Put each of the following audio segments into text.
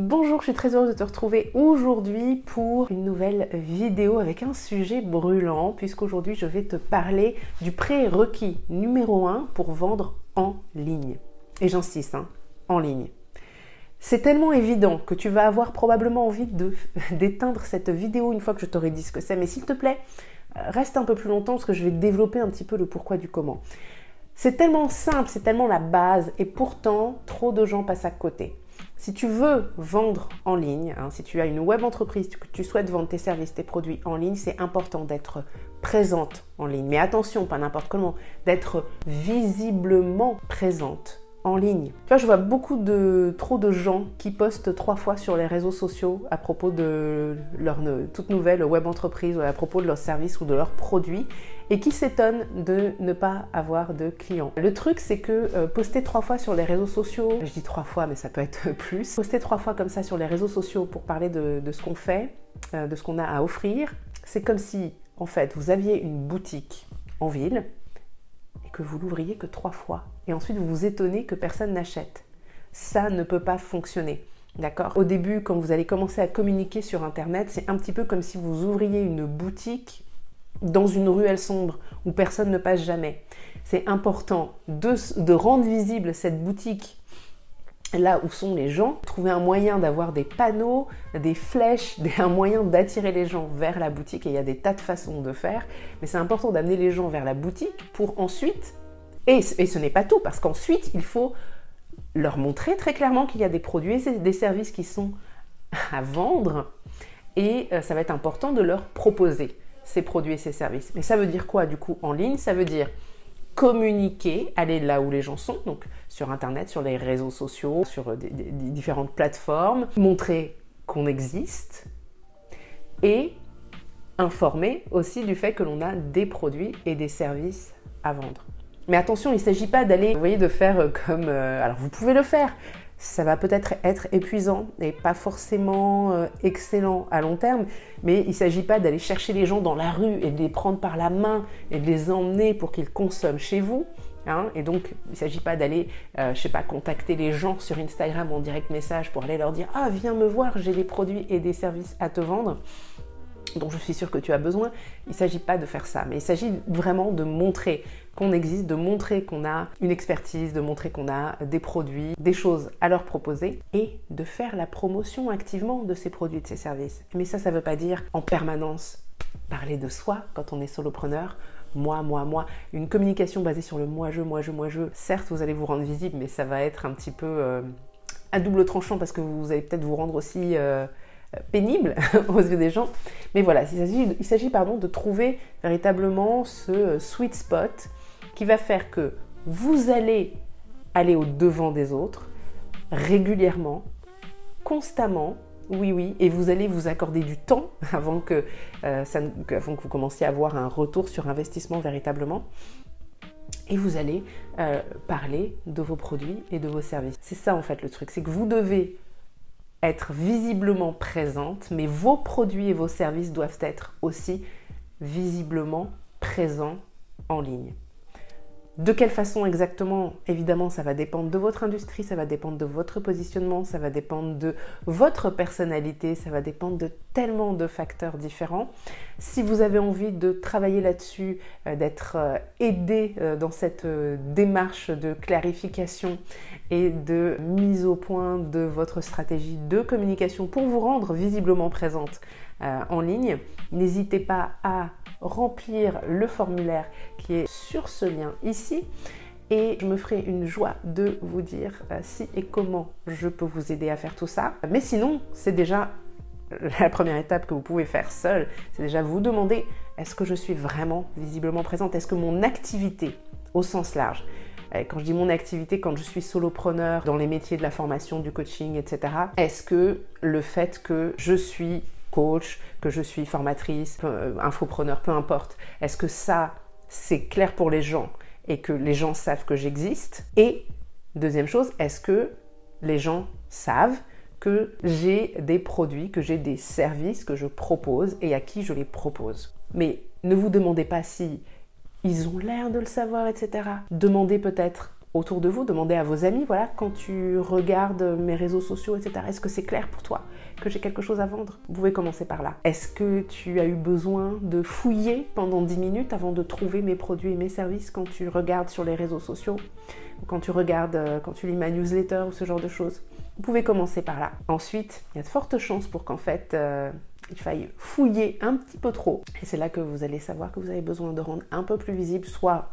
Bonjour, je suis très heureuse de te retrouver aujourd'hui pour une nouvelle vidéo avec un sujet brûlant, puisqu'aujourd'hui je vais te parler du prérequis numéro 1 pour vendre en ligne. Et j'insiste, en ligne. C'est tellement évident que tu vas avoir probablement envie d'éteindre cette vidéo une fois que je t'aurai dit ce que c'est, mais s'il te plaît, reste un peu plus longtemps parce que je vais développer un petit peu le pourquoi du comment. C'est tellement simple, c'est tellement la base et pourtant trop de gens passent à côté. Si tu veux vendre en ligne, si tu as une web entreprise, que tu souhaites vendre tes services, tes produits en ligne, c'est important d'être présente en ligne. Mais attention, pas n'importe comment, d'être visiblement présente en ligne. Tu vois, je vois trop de gens qui postent 3 fois sur les réseaux sociaux à propos de leur toute nouvelle web entreprise ou à propos de leurs services ou de leurs produits et qui s'étonnent de ne pas avoir de clients. Le truc, c'est que poster 3 fois sur les réseaux sociaux, je dis 3 fois mais ça peut être plus, poster 3 fois comme ça sur les réseaux sociaux pour parler de ce qu'on fait, de ce qu'on a à offrir, c'est comme si en fait vous aviez une boutique en ville que vous l'ouvriez que 3 fois et ensuite vous vous étonnez que personne n'achète. Ça ne peut pas fonctionner, d'accord? Au début, quand vous allez commencer à communiquer sur Internet, c'est un petit peu comme si vous ouvriez une boutique dans une ruelle sombre où personne ne passe jamais. C'est important de rendre visible cette boutique là où sont les gens, trouver un moyen d'avoir des panneaux, des flèches, un moyen d'attirer les gens vers la boutique, et il y a des tas de façons de faire, mais c'est important d'amener les gens vers la boutique pour ensuite, et ce n'est pas tout, parce qu'ensuite il faut leur montrer très clairement qu'il y a des produits et des services qui sont à vendre, et ça va être important de leur proposer ces produits et ces services. Mais ça veut dire quoi du coup en ligne? Ça veut dire communiquer, aller là où les gens sont, donc sur Internet, sur les réseaux sociaux, sur des différentes plateformes, montrer qu'on existe et informer aussi du fait que l'on a des produits et des services à vendre. Mais attention, il ne s'agit pas d'aller, vous voyez, de faire comme... alors vous pouvez le faire, ça va peut-être être épuisant et pas forcément excellent à long terme, mais il ne s'agit pas d'aller chercher les gens dans la rue et de les prendre par la main et de les emmener pour qu'ils consomment chez vous. Et donc, il ne s'agit pas d'aller, contacter les gens sur Instagram en direct message pour aller leur dire « Ah, viens me voir, j'ai des produits et des services à te vendre » dont je suis sûre que tu as besoin. Il ne s'agit pas de faire ça, mais il s'agit vraiment de montrer qu'on existe, de montrer qu'on a une expertise, de montrer qu'on a des produits, des choses à leur proposer et de faire la promotion activement de ces produits, de ces services. Mais ça ne veut pas dire en permanence parler de soi quand on est solopreneur. Moi. Une communication basée sur le moi-je. Certes, vous allez vous rendre visible, mais ça va être un petit peu à double tranchant parce que vous allez peut-être vous rendre aussi... pénible aux yeux des gens. Mais voilà, il s'agit de trouver véritablement ce sweet spot qui va faire que vous allez aller au devant des autres régulièrement, constamment, oui, et vous allez vous accorder du temps avant que vous commenciez à avoir un retour sur investissement véritablement. Et vous allez parler de vos produits et de vos services. C'est ça en fait le truc, c'est que vous devez être visiblement présente, mais vos produits et vos services doivent être aussi visiblement présents en ligne. De quelle façon exactement? Évidemment, ça va dépendre de votre industrie, ça va dépendre de votre positionnement, ça va dépendre de votre personnalité, ça va dépendre de tellement de facteurs différents. Si vous avez envie de travailler là-dessus, d'être aidé dans cette démarche de clarification et de mise au point de votre stratégie de communication pour vous rendre visiblement présente en ligne, n'hésitez pas à remplir le formulaire qui est sur ce lien ici et je me ferai une joie de vous dire si et comment je peux vous aider à faire tout ça. Mais sinon, c'est déjà la première étape que vous pouvez faire seul, c'est déjà vous demander est-ce que je suis vraiment visiblement présente? Est-ce que mon activité au sens large, quand je dis mon activité, quand je suis solopreneur dans les métiers de la formation, du coaching, etc., est-ce que le fait que je suis coach, que je suis formatrice, infopreneur, peu importe, est-ce que ça, c'est clair pour les gens et que les gens savent que j'existe? Et deuxième chose, est-ce que les gens savent que j'ai des produits, que j'ai des services que je propose et à qui je les propose? Mais ne vous demandez pas si ils ont l'air de le savoir, etc. Demandez peut-être autour de vous, demandez à vos amis, voilà, quand tu regardes mes réseaux sociaux, etc., est-ce que c'est clair pour toi que j'ai quelque chose à vendre? Vous pouvez commencer par là. Est-ce que tu as eu besoin de fouiller pendant 10 minutes avant de trouver mes produits et mes services quand tu regardes sur les réseaux sociaux, quand tu lis ma newsletter ou ce genre de choses? Vous pouvez commencer par là. Ensuite, il y a de fortes chances pour qu'en fait, il faille fouiller un petit peu trop. Et c'est là que vous allez savoir que vous avez besoin de rendre un peu plus visible, soit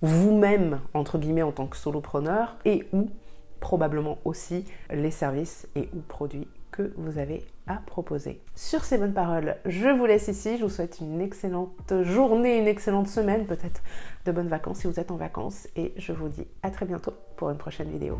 vous-même, entre guillemets, en tant que solopreneur, et ou probablement aussi les services et ou produits que vous avez à proposer. Sur ces bonnes paroles, je vous laisse ici. Je vous souhaite une excellente journée, une excellente semaine, peut-être de bonnes vacances si vous êtes en vacances. Et je vous dis à très bientôt pour une prochaine vidéo.